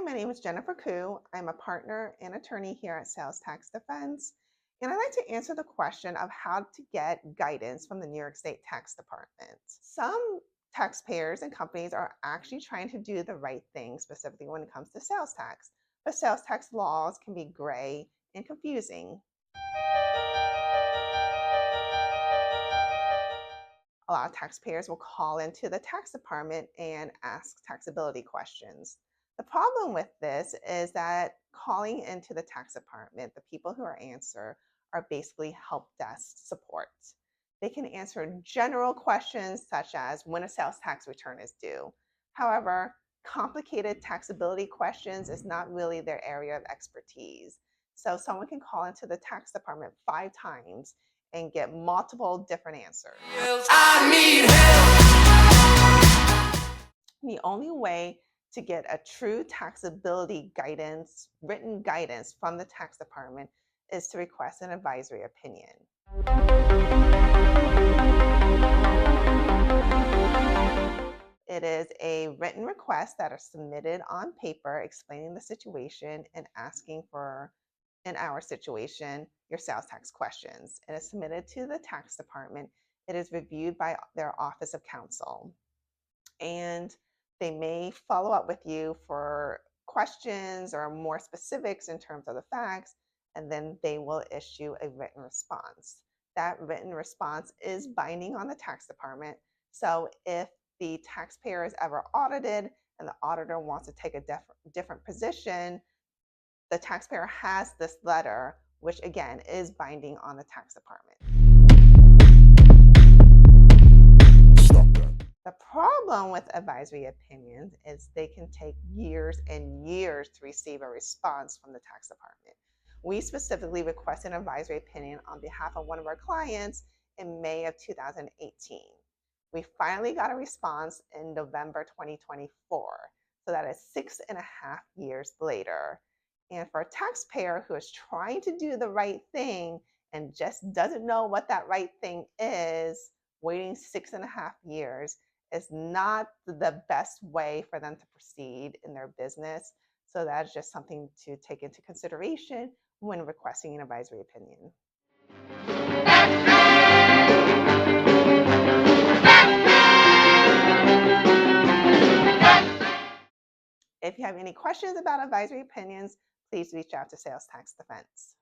my name is Jennifer Koo. I'm a partner and attorney here at Sales Tax Defense, and I'd like to answer the question of how to get guidance from the New York State Tax Department. Some taxpayers and companies are actually trying to do the right thing, specifically when it comes to sales tax, but sales tax laws can be gray and confusing. A lot of taxpayers will call into the tax department and ask taxability questions. The problem with this is that calling into the tax department, the people who answer are basically help desk support. They can answer general questions such as when a sales tax return is due. However, complicated taxability questions is not really their area of expertise. So someone can call into the tax department 5 times and get multiple different answers. I need help. The only way to get a true taxability guidance, written guidance from the tax department is to request an advisory opinion. It is a written request that are submitted on paper explaining the situation and asking for, in our situation, your sales tax questions. It is submitted to the tax department. It is reviewed by their Office of Counsel. And they may follow up with you for questions or more specifics in terms of the facts, and then they will issue a written response. That written response is binding on the tax department. So if the taxpayer is ever audited and the auditor wants to take a different position, the taxpayer has this letter, which again is binding on the tax department. The problem with advisory opinions is they can take years and years to receive a response from the tax department. We specifically requested an advisory opinion on behalf of one of our clients in May of 2018. We finally got a response in November 2024. So that is 6.5 years later. And for a taxpayer who is trying to do the right thing and just doesn't know what that right thing is, waiting 6.5 years is not the best way for them to proceed in their business. So that's just something to take into consideration when requesting an advisory opinion. If you have any questions about advisory opinions, please reach out to Sales Tax Defense.